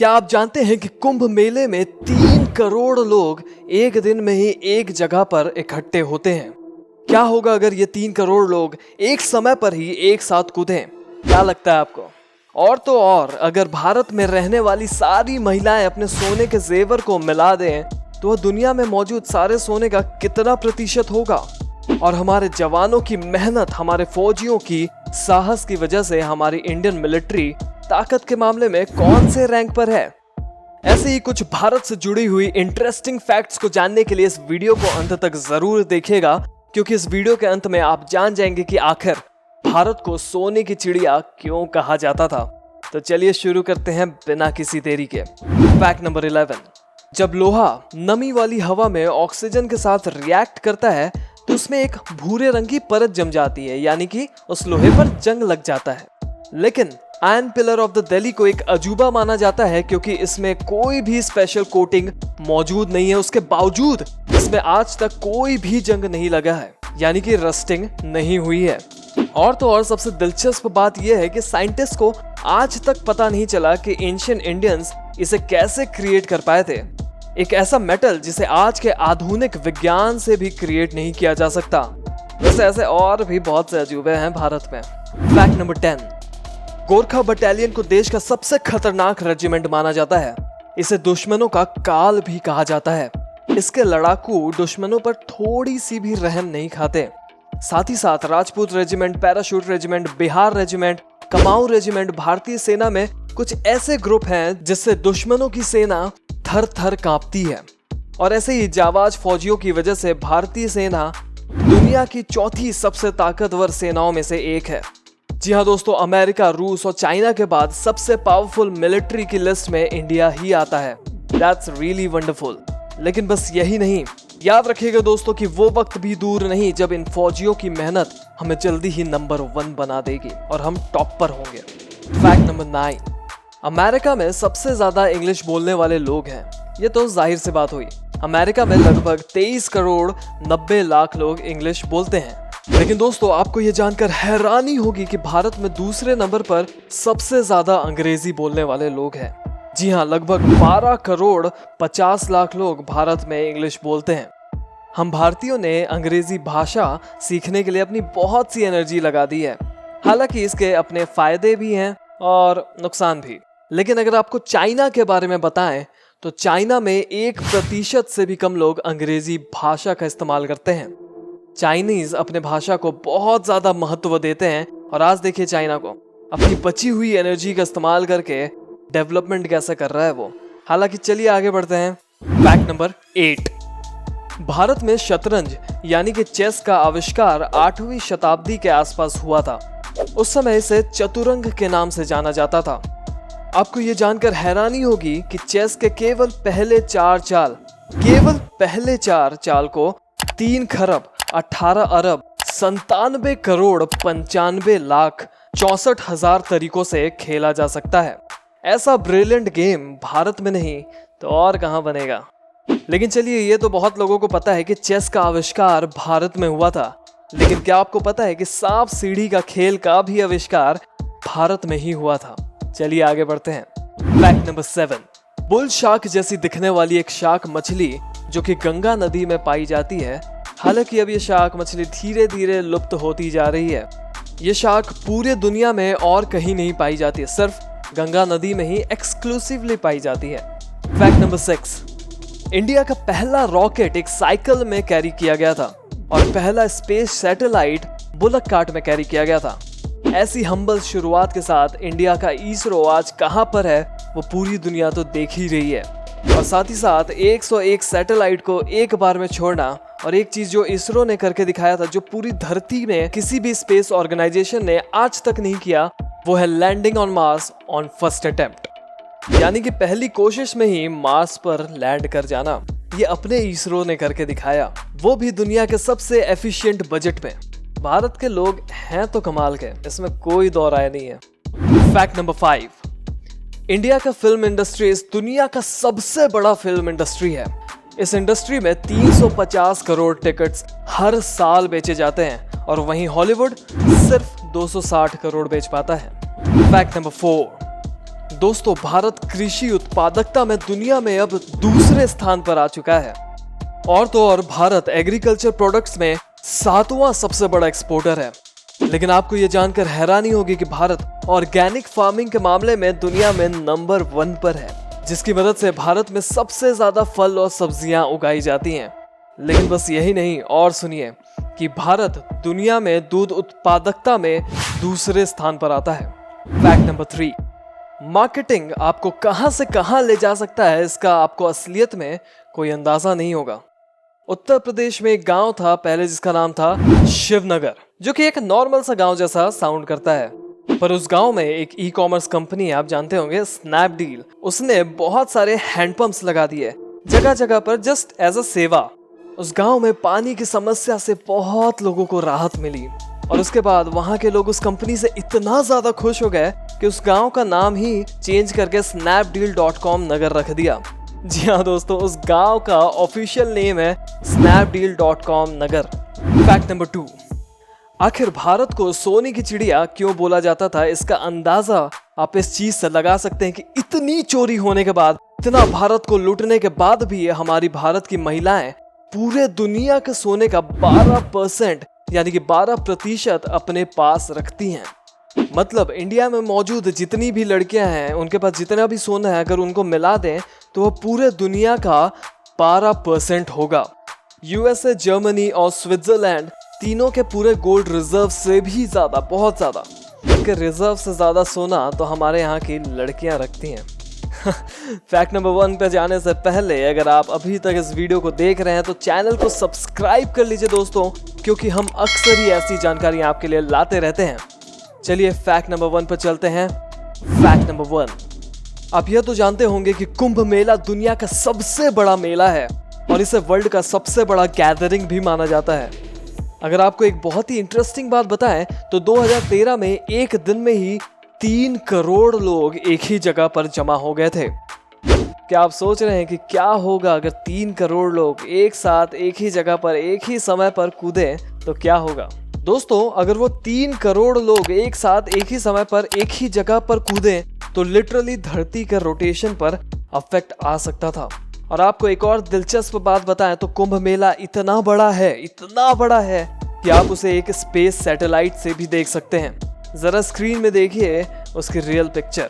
क्या आप जानते हैं कि कुंभ मेले में 3 करोड़ लोग एक दिन में ही एक जगह पर इकट्ठे होते हैं। क्या होगा अगर ये 3 करोड़ लोग एक समय पर ही एक साथ कूदें? क्या लगता है आपको? और तो और अगर भारत में रहने वाली सारी महिलाएं अपने सोने के जेवर को मिला दें तो वह दुनिया में मौजूद सारे सोने का कितना प्रतिशत होगा? और हमारे जवानों की मेहनत, हमारे फौजियों की साहस की वजह से हमारी इंडियन मिलिट्री ताकत के मामले में कौन से रैंक पर है? ऐसे ही कुछ भारत से जुड़ी हुई इंटरेस्टिंग फैक्ट्स को जानने के लिए इस वीडियो को अंत तक जरूर देखिएगा, क्योंकि इस वीडियो के अंत में आप जान जाएंगे कि आखिर भारत को सोने की चिड़िया क्यों कहा जाता था। तो चलिए शुरू करते हैं बिना किसी देरी के। फैक्ट नंबर 11, जब लोहा नमी वाली हवा में ऑक्सीजन के साथ रिएक्ट करता है तो उसमें एक भूरे रंग की परत जम जाती है, यानी कि उस लोहे पर जंग लग जाता है। लेकिन iron pillar of the Delhi को एक अजूबा माना जाता है, क्योंकि इसमें कोई भी स्पेशल कोटिंग मौजूद नहीं है। उसके बावजूद इसमें आज तक कोई भी जंग नहीं लगा है, यानी कि रस्टिंग नहीं हुई है। और तो और सबसे दिलचस्प बात यह है कि साइंटिस्ट को आज तक पता नहीं चला कि एंशिएंट इंडियंस इसे कैसे क्रिएट कर पाए थे। एक ऐसा मेटल जिसे आज के आधुनिक विज्ञान से भी क्रिएट नहीं किया जा सकता। वैसे ऐसे और भी बहुत से अजूबे हैं भारत में। फैक्ट नंबर 10, गोरखा बटालियन को देश का सबसे खतरनाक रेजिमेंट माना जाता है। इसे दुश्मनों का काल भी कहा जाता है। इसके लड़ाकू दुश्मनों पर थोड़ी सी भी रहम नहीं खाते। साथ ही साथ Rajput regiment, parachute regiment, Bihar regiment, Kumaon regiment, भारतीय सेना में कुछ ऐसे ग्रुप हैं जिससे दुश्मनों की सेना थर थर कांपती है। और ऐसे ही जाबाज फौजियों की वजह से भारतीय सेना दुनिया की चौथी सबसे ताकतवर सेनाओं में से एक है। जी हाँ दोस्तों, अमेरिका, रूस और चाइना के बाद सबसे पावरफुल मिलिट्री की लिस्ट में इंडिया ही आता है। That's really wonderful. लेकिन बस यही नहीं, याद रखिएगा दोस्तों कि वो वक्त भी दूर नहीं जब इन फौजियों की मेहनत हमें जल्दी ही नंबर 1 बना देगी और हम टॉप पर होंगे। फैक्ट नंबर 9, अमेरिका में सबसे ज्यादा इंग्लिश बोलने वाले लोग हैं। ये तो जाहिर सी बात हुई। अमेरिका में लगभग 23 करोड़ 90 लाख लोग इंग्लिश बोलते हैं। लेकिन दोस्तों, आपको ये जानकर हैरानी होगी कि भारत में दूसरे नंबर पर सबसे ज्यादा अंग्रेजी बोलने वाले लोग हैं। जी हाँ, लगभग 12 करोड़ 50 लाख लोग भारत में इंग्लिश बोलते हैं। हम भारतीयों ने अंग्रेजी भाषा सीखने के लिए अपनी बहुत सी एनर्जी लगा दी है। हालांकि इसके अपने फायदे भी हैं और नुकसान भी। लेकिन अगर आपको चाइना के बारे में बताएं तो चाइना में 1% से भी कम लोग अंग्रेजी भाषा का इस्तेमाल करते हैं। चाइनीज अपने भाषा को बहुत ज्यादा महत्व देते हैं। और आज देखिए चाइना को अपनी बची हुई एनर्जी का इस्तेमाल करके डेवलपमेंट कैसे कर रहा है वो। हालांकि चलिए आगे बढ़ते हैं। फैक्ट नंबर 8, भारत में शतरंज यानी कि चेस का आविष्कार 8वीं शताब्दी के आसपास हुआ था। उस समय इसे चतुरंग के नाम से जाना जाता था। आपको ये जानकर हैरानी होगी कि चेस के केवल पहले 4 चाल को 3 खरब 18 अरब 97 करोड़ 95 लाख 64 हजार तरीकों से खेला जा सकता है। ऐसा ब्रिलियंट गेम भारत में नहीं तो और कहां बनेगा। लेकिन चलिए, ये तो बहुत लोगों को पता है कि चेस का आविष्कार भारत में हुआ था। लेकिन क्या आपको पता है कि सांप सीढ़ी का खेल का भी आविष्कार भारत में ही हुआ था? चलिए आगे बढ़ते हैं। फैक्ट नंबर 7, बुल शार्क जैसी दिखने वाली एक शार्क मछली जो कि गंगा नदी में पाई जाती है। हालांकि अब ये शार्क मछली धीरे धीरे लुप्त होती जा रही है। ये शार्क पूरे दुनिया में और कहीं नहीं पाई जाती है, सिर्फ गंगा नदी में ही एक्सक्लूसिवली पाई जाती है। फैक्ट नंबर 6, इंडिया का पहला रॉकेट एक साइकिल में कैरी किया गया था और पहला स्पेस सैटेलाइट बुलक कार्ट में कैरी किया गया था। ऐसी हम्बल शुरुआत के साथ इंडिया का इसरो आज कहां पर है वो पूरी दुनिया तो देख ही रही है। और साथ ही साथ 101 सैटेलाइट को एक बार में छोड़ना, और एक चीज जो इसरो ने करके दिखाया था जो पूरी धरती में किसी भी स्पेस ऑर्गेनाइजेशन ने आज तक नहीं किया, वो है landing on Mars on first attempt. यानी कि पहली कोशिश में ही मार्स पर लैंड कर जाना। ये अपने इसरो ने करके दिखाया, वो भी दुनिया के सबसे एफिशिएंट बजट में। भारत के लोग हैं तो कमाल के, इसमें कोई दो राय नहीं है। फैक्ट नंबर 5, इंडिया का फिल्म इंडस्ट्री इस दुनिया का सबसे बड़ा फिल्म इंडस्ट्री है। इस इंडस्ट्री में 350 करोड़ टिकट्स हर साल बेचे जाते हैं और वहीं हॉलीवुड सिर्फ 260 करोड़ बेच पाता है। फैक्ट नंबर 4, दोस्तों, भारत कृषि उत्पादकता में दुनिया में अब दूसरे स्थान पर आ चुका है। और तो और भारत एग्रीकल्चर प्रोडक्ट्स में 7वां सबसे बड़ा एक्सपोर्टर है। लेकिन आपको ये जानकर हैरानी होगी कि भारत ऑर्गेनिक फार्मिंग के मामले में दुनिया में नंबर 1 पर है, जिसकी मदद से भारत में सबसे ज्यादा फल और सब्जियां उगाई जाती हैं। लेकिन बस यही नहीं, और सुनिए कि भारत दुनिया में दूध उत्पादकता में दूसरे स्थान पर आता है। फैक्ट नंबर 3, मार्केटिंग आपको कहां से कहां ले जा सकता है, इसका आपको असलियत में कोई अंदाजा नहीं होगा। उत्तर प्रदेश में एक गांव था पहले, जिसका नाम था शिवनगर, जो कि एक नॉर्मल सा गांव जैसा साउंड करता है। पर उस गांव में एक ई कॉमर्स कंपनी, आप जानते होंगे, स्नैपडील, उसने बहुत सारे हैंडपंप्स लगा दिए जगह जगह पर, जस्ट एज अ सेवा। उस गांव में पानी की समस्या से बहुत लोगों को राहत मिली और उसके बाद वहां के लोग उस कंपनी से इतना ज्यादा खुश हो गए कि उस गांव का नाम ही चेंज करके snapdeal.com नगर रख दिया। जी हाँ दोस्तों, उस गांव का ऑफिशियल नेम है snapdeal.com नगर। फैक्ट नंबर 2, आखिर भारत को सोने की चिड़िया क्यों बोला जाता था, इसका अंदाजा आप इस चीज से लगा सकते हैं कि इतनी चोरी होने के बाद, इतना भारत को लूटने के बाद भी हमारी भारत की महिलाएं पूरे दुनिया के सोने का 12% यानी कि 12% अपने पास रखती हैं। मतलब इंडिया में मौजूद जितनी भी लड़कियां हैं, उनके पास जितना भी सोना है, अगर उनको मिला दें तो वह पूरे दुनिया का 12% होगा। यूएसए, जर्मनी और स्विट्जरलैंड तीनों के पूरे गोल्ड रिजर्व से भी ज्यादा, बहुत ज्यादा, उनके रिजर्व से ज्यादा सोना तो हमारे यहाँ की लड़कियां रखती हैं। फैक्ट नंबर 1 पे जाने से पहले अगर आप अभी तक इस वीडियो को देख रहे हैं तो चैनल को सब्सक्राइब कर लीजिए दोस्तों, क्योंकि हम अक्सर ही ऐसी जानकारी आपके लिए लाते रहते हैं। चलिए फैक्ट नंबर 1 पर चलते हैं। फैक्ट नंबर 1, आप यह तो जानते होंगे कि कुंभ मेला दुनिया का सबसे बड़ा मेला है और इसे वर्ल्ड का सबसे बड़ा गैदरिंग भी माना जाता है। अगर आपको एक बहुत ही इंटरेस्टिंग बात बताएं तो 2013 में एक दिन में ही 3 करोड़ लोग एक ही जगह पर जमा हो गए थे। क्या आप सोच रहे हैं कि क्या होगा अगर 3 करोड़ लोग एक साथ एक ही जगह पर एक ही समय पर कूदें तो क्या होगा? दोस्तों, अगर वो 3 करोड़ लोग एक साथ एक ही समय पर एक ही जगह पर कूदें तो लिटरली धरती के रोटेशन पर अफेक्ट आ सकता था। और आपको एक और दिलचस्प बात बताएं तो कुंभ मेला इतना बड़ा है कि आप उसे एक स्पेस सैटेलाइट से भी देख सकते हैं। जरा स्क्रीन में देखिए उसकी रियल पिक्चर।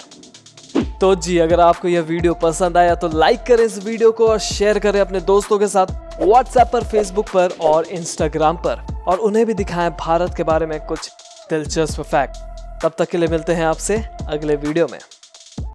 तो जी, अगर आपको यह वीडियो पसंद आया तो लाइक करें इस वीडियो को और शेयर करें अपने दोस्तों के साथ, व्हाट्सएप पर, फेसबुक पर और इंस्टाग्राम पर, और उन्हें भी दिखाएं भारत के बारे में कुछ दिलचस्प फैक्ट। तब तक के लिए मिलते हैं आपसे अगले वीडियो में।